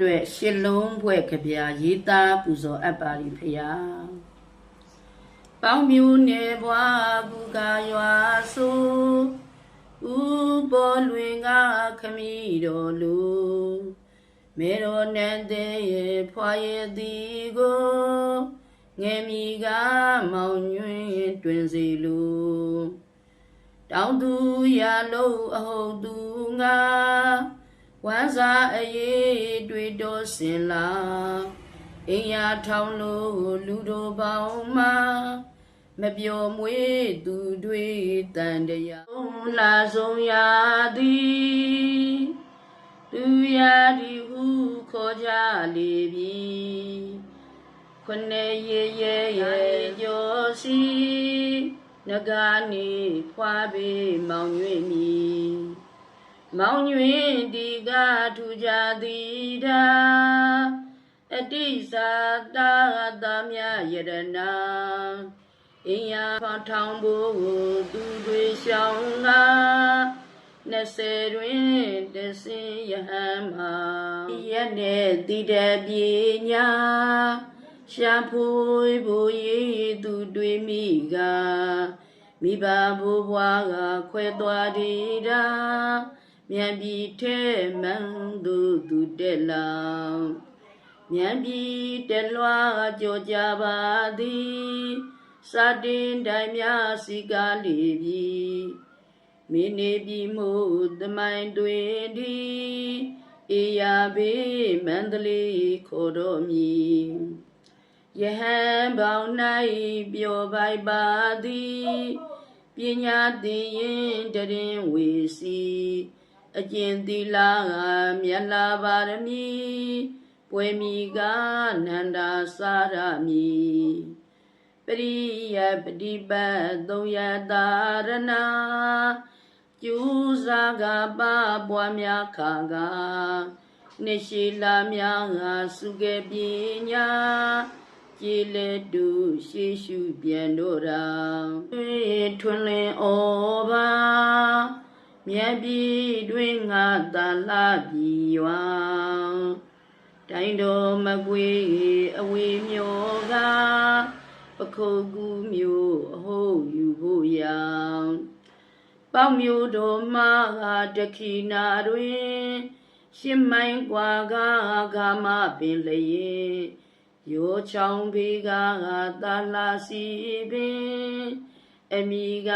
အတွက်ရှစ်လုံးဖွဲ့ကြပြရေးသားပူဇော်အပ်ပါလိဖရာပေါင်းမျိုးနယ်ဘွားကူကရွာဆိုဥပေါ်လွင်ကခမီတော်လူမေတော်နန်းတဲ့ရဲ့ဖွာရဲ့ဒီကိုငယ်မီကမောင်ညွင်းတွင်စီလူတောင်သူရလို့အဟုတ်သူငါဝမ်းစာအေးတွေ့တော်စင်လာအင်းရထောင်းလို့လူတို့ပေါင်းမှာမပြောမွေးသူတွေတန်တရားလာဆုံးရသည်သူရဒီဟုခေါ်ကြလေပြီခွနဲ့ရေကျော်စီနဂာနေဖွာပေမောင်ရွေ့မီမောင်ရွေ့ဒီကထူကြသည်တာအတိစာတာသာမြယရနာအင်းရဖောင်းထောင်ဖို့သူတွေရှောင်းလာ20တွင်တစင်ယဟန်မှာရက်နဲ့တိတပြေညာရှာဖွေဖို့ရည်သူတွေမိကမိဘဘိုးဘွားကခွဲသွားသည်တာမြန်ပြီးထဲမှန်သူတက်လောင်မြန်ပြီးတက်လွားကြောကြပါသည်စာတင်တိုင်များစီကားလေပြီမင်းနေပြီမို့သမိုင်းတွင်ဒီအေယာဘေးမန္တလေးခေါ်တော်မီယဟန်ပေါင်း၌ပြောပိုက်ပါသည်ပညာသိရင်တရင်ဝေစီအကျင့်သီလမြတ်လာပါရမီပွဲမီကနန္ဒာစာရမီပရိယပฏิပတ်သုံးရတာရဏကျူးစားကပါပွားများခါကနေရှိလာများစုခဲ့ပညာကြည်လေတူရှေးရှုပြန်တို့ရာထွန်းလင်းဩဘာမြတ်ပြည်တွင်ငါသာလာပြီရွာတိုင်းတော်မကွေအဝေမျိုးကပခုတ်ကူမျိုးအဟုတ်ယူဖို့ရာပေါင်းမျိုးတော်မှာတခိနာတွင်ရှင်းမိုင်းกว่าကဂါမပင်လျင်ရောချောင်းဘေးကသာလာစီပင်အမိက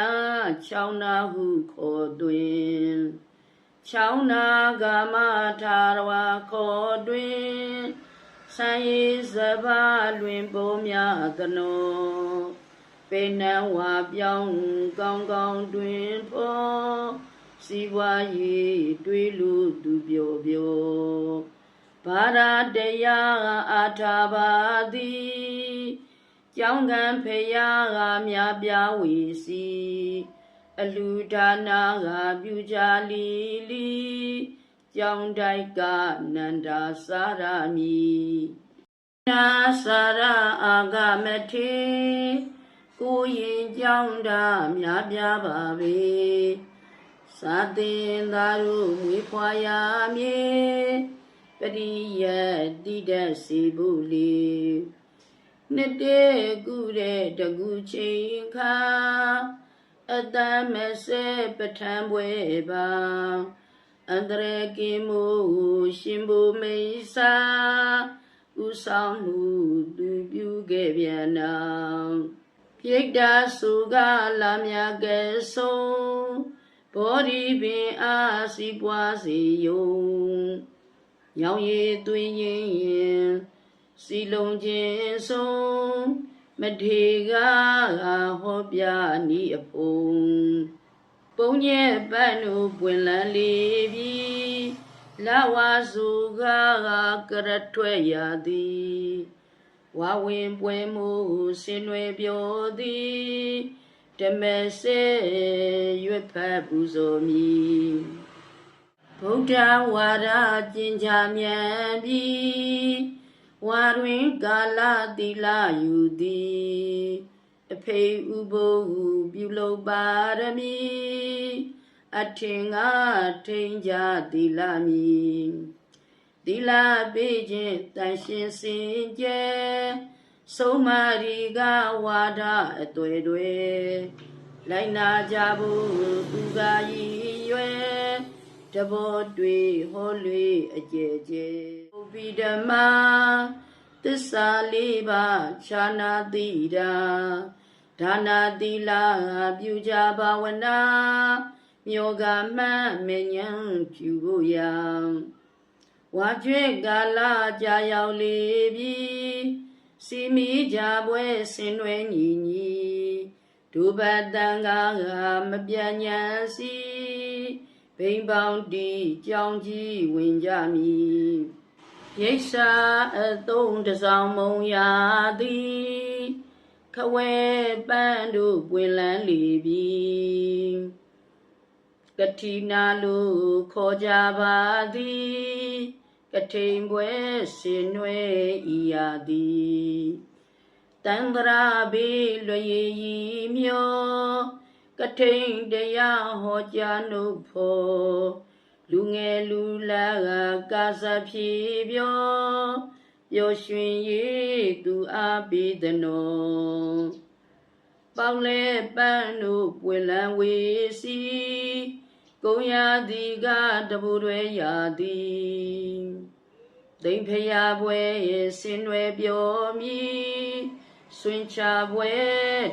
ချောင်းနာဟုခေါ်တွင်ချောင်းနာဂါမထာရဝခေါ်တွင်ဆံရည်စပါလွင်ပေါ်များသနောပေနံဝါပြောင်းကောင်းကောင်းတွင်ဖို့စီဝါရီတွေးလူသူပြောဘာရာတရားအာထာပါသည်ကျောင်းကံဖရာကမြပြဝီစီအလူဒါနာကပြုကြလီကျောင်းတိုက်ကနန္ဒာစာရမီနာစာရအာဂမထေကိုရင်ကျောင်းတာမြပြပါပေစာသင်သာတို့မွေးဖွာရမည်ပရိယတိတစီဘူးလီနှစ်တေကုတဲ့တကူချင်းခါအတမစေပဋ္ဌံဘွယ်ပါအန္တရကိမို့ရှင်ဘုမိတ်စာဥဆောင်မှုသူပြုခဲ့ပြန်နာပြိတ္တာစုကလာမြကဲဆုံးဘောဓိပင်အားစီပွားစီယုံညောင်ရည်သွင်းရင်စီလုံးခြင်းဆုံးမထေကဟောပြနီးအဖုံပုံညက်ပန်းတို့ပွင့်လန်းလေပြီလဝါစုကကရထွဲ့ရသည်ဝါဝင်ပွဲမှုဆင်နွယ်ပြောသည်ဓမ္မစေရွတ်ဖတ်ပူဇော်မည်ဗုဒ္ဓဝါဒကျင့်ကြမြန်ပြီဝါတွင်ကာလသီလယူသည်အဖေဥပုပ်ပြုလုပ်ပါရမီအထင်ကထိန်ကြသီလမီ သီလပေးခြင်းတန်ရှင်းစင်ကြယ်ဆုံးမရီကဝါဒအသွေတွေလိုက်နာကြဖို့သူကရည်ရွယ်တဘောတွေဟောလွေအကျဲကျဲဘုရားဓမ္မသစ္စာလေးပါးခြားနာသိတာဒါနာသီလပြုကြဘာဝနာမြောကမှန်မဉဏ်ပြုဖို့ရဝါကျွေးကာလကြာရောက်လေပြီစီမီကြပွဲဆင်နွယ်ညီညီဒုဘတန်ကမပြတ်ညံစီဘိမ်ပေါင်းတီကြောင်းကြီးဝင်ကြမည်ရိတ်စာအသုံးတစောင်းမုံရာသည်ခဝဲပန်းတို့ပွင့်လန်းလေပြီကတိနာလို့ခေါ်ကြပါသည်ကထိန်ပွဲဆင်နွယ်ဤရာသည်တန္တရာဘေးလွေရီမျောကထိန်တရားဟောကြားနှုတ်ဖို့လူငယ်လူလာကာစဖြေပြောပျော်ရွှင်ရေးသူအားပေးသနောပေါင်းလဲပန်းတို့ပွင့်လန်းဝေစီကုံရာသည်ကတပူတွေရာသည်သိမ့်ဖျားပွဲဆင်နွယ်ပြောမည်ဆွင်ချပွဲ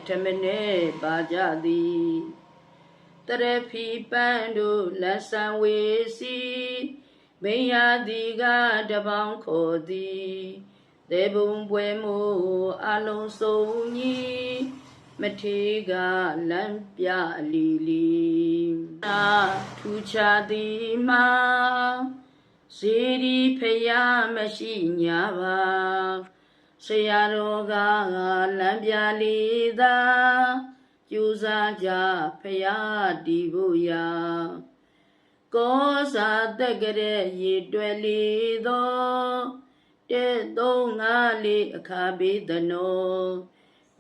ထမနေပါကြသည်တရဖီပန်းတို့လက်ဆံဝေစီမိယာသည်ကတပေါင်းခေါ်သည်တေဘုံပွဲမို့အလုံးစုံကြီးမထေကလမ်းပြလီလီနာထူချသည်မှာစေဒီဖယားမရှိညာပါဆရာတော်ကလမ်းပြလီသာကျူစားကြဖယားတီဖို့ရာကောစာတက်ကတဲ့ရေတွယ်လီသောတဲ့354အခါပေးသနော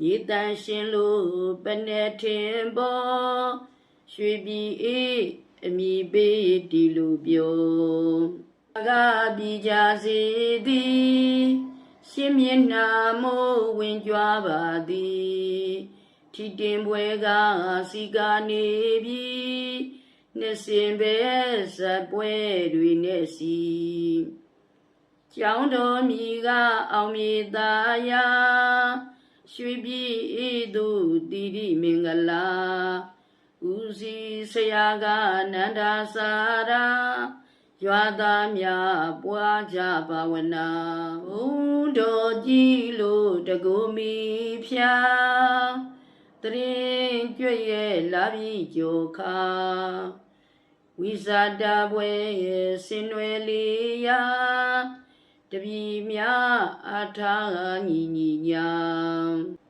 ရေတန်ရှင်လို့ပနေထင်ပေါ်ရွှေပြည်အေးအမိပေးတီလိုပြောကပြီးကြစေသည်ရှင်မျက်နာမို့ဝင်ကြွားပါသည်ထီတင်ပွဲကစီကနေပြီနှစ်စင်ပဲဇက်ပွဲတွေနဲ့စီကျောင်းတော်မြီကအောင်မြေသားယာရွှေပြည်ဤသူတိတိမင်္ဂလာဦးစီဆရာကနန္ဒာစာရာရွာသားများပွားကြပါဝနာဘုံတော်ကြီးလို့တကူမီဖြာတရင်ကြွရဲ့လာပြီးကြောခါဝိဇာတာပွဲဆင်နွယ်လေးရာတပြီများအထာညီညီညာ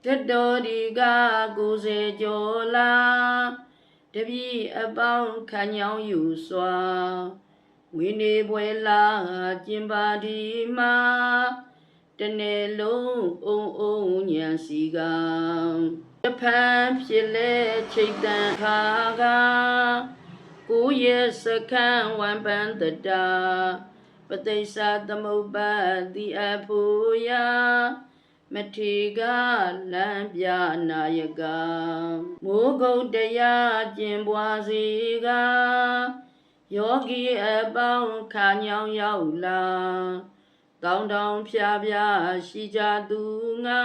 တတော်ဒီက90ကျော်လာတပြီအပေါင်းခံညောင်းယူစွာဝိနေပွဲလာကျင်ပါဒီမှာတနေ့လုံးအုံအုံညံစီကတဖန်ဖြစ်လဲချိတ်တန်ခါကကိုရဲ့စခန်းဝမ်ပန်တတာပတိစ္ဆာသမုပ္ပါတိအဖို့ယာမထေကလမ်းပြနာယကမိုးကုတ်တရားကျင်ပွားစေကယောဂီအပေါင်းခါညောင်းရောက်လာကောင်းတောင်ဖြာဖြာရှိကြသူငါ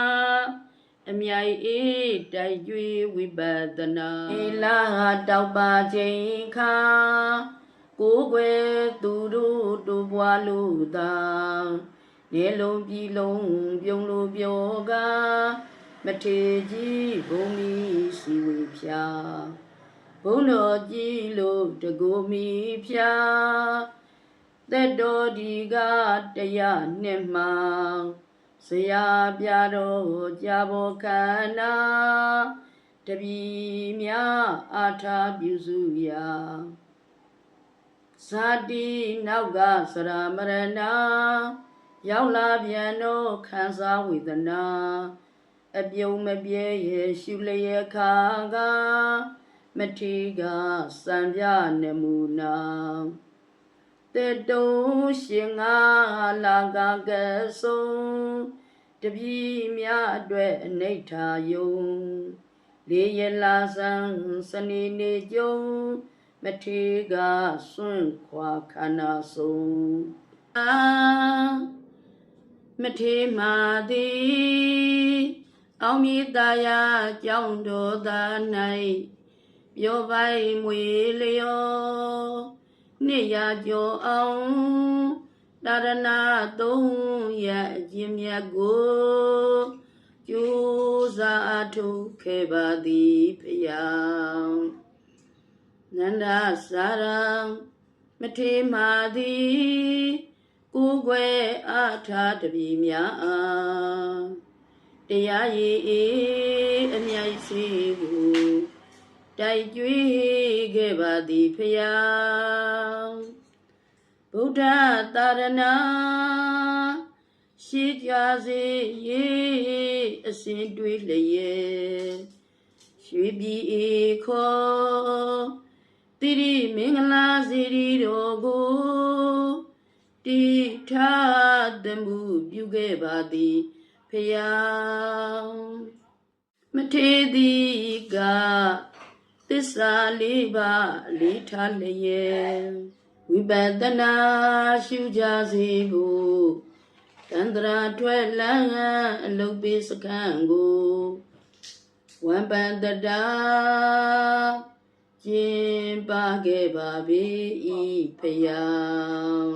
အမြိုင်အေးတိုက်ကျွေးဝိပဿနာအေလာတောက်ပါချိန်ခါကိုယ်ွယ်သူတို့တို့ဘွားလို့သာနေလုံးပြည်လုံးပြုံးလို့ပြောကမထေကြီးဘုံမီစီဝေဖြာဘုံတော်ကြီးလို့တကူမီဖြာသက်တော်ဒီကတရားနှစ်မှဆရာပြတော်ကြာဘောခန္ဓာတပြီများအာထာပြုစုရာဇာတိနောက်ကစရမရဏရောက်လာပြန်တော့ခံစားဝေဒနာအပြုံးမပြဲရဲ့ရှုလျက်ခါကမထေကစံပြနမူနာတ တေတုံရှင်ငါလာကကဆုံးတပြီမြအတွက်အနိဋ္ဌာယုံလေးရလာဆန်းစနေနေကြုံမထေကစွန့်ခွာခန္ဓာဆုံးမထေမာသည်အောင်မြတ်တရားကြောင့်တော်သာ၌ပြောပိုင်မွေလျောနှစ်ရာကျော်အောင်တာရဏသုံးရအကျင့်မြတ်ကိုကျိုးစားအထုတ်ခဲ့ပါသည်ဖယားနန္ဒစာရံမထေမာသည်ကိုယ်ွယ်အားထားတပြီများတရားရည်အမြိုက်စီကိုတိုက်ကြွေးခဲ့ပါသည်ဖယားဗုဒ္ဓသာရဏရှိကြစေရေအစဉ်တွေးလျက်ရွှေပြည်ခေါ်တိရိမင်္ဂလာစီရီတော်ကိုတိထသမှုပြုခဲ့ပါသည်ဖယားမထေသည်ကသစ္စာလေးပါးလေးထားလျက်ဝိပဿနာရှုကြစေကိုတန္တရာထွက်လန်းအလုပ်ပေးစခန်းကိုဝံပန္တတာကျင်းပခဲ့ပါပြီဖယား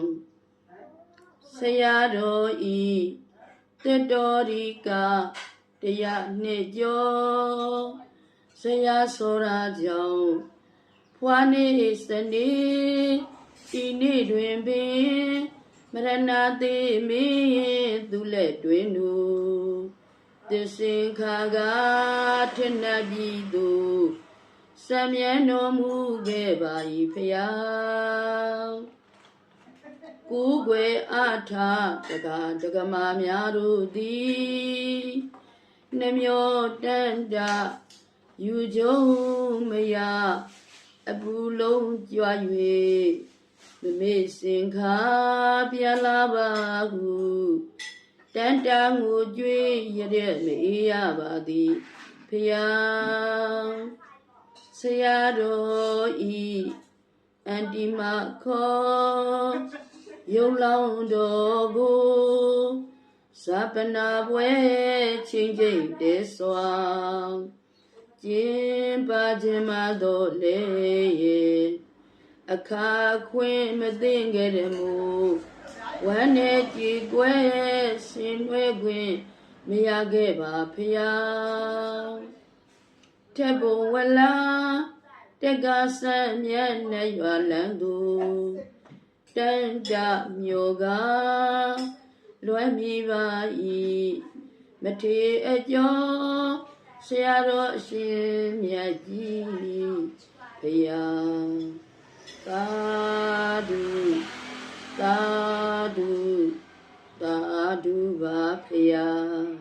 ဆရာတော်ဤတတော်ဒီကတရားနှစ်ကျော်ဆရာဆိုရာကြောင့်ဖွာနေစနေဒီနေ့တွင်ပင်မရဏသေးမင်းသူလက်တွင်သူသစ္စေခါကထဏပြည်သူစံမြန်းတော်မူခဲ့ပါ၏ဖယားကိုယ်ွယ်အားထားတက္ကမများတို့သည်နှမျောတန်တာယူကြုံမရအပူလုံးကြွ၍မမေ့စင်ခါပြန်လာပါဟုတန်တာငိုကြွေးရတဲ့မအေးရပါသည်ဖယားဆရာတော်ဤအန္တိမခောယုံလောင်းတော်ကိုဇာပနာပွဲချင်းချင်းတဲစွာကျင်းပါခြင်းမတော်လေရဲ့အခါခွင့်မသိခဲ့တယ်မို့ဝမ်းနဲ့ကြည်ကွယ်ဆင်နွှဲခွင့်မရခဲ့ပါဖယားထက်ဘုံဝလာတက်ကဆန်းမြတ်နဲ့ရွာလန်းသူတန်တမျိုးကလွယ်မိပါ၏မထေအကျော်ဆရာတော်အရှင်မြတ်ကြီးဖယားသာဓုသာဓုသာဓုပါဖယား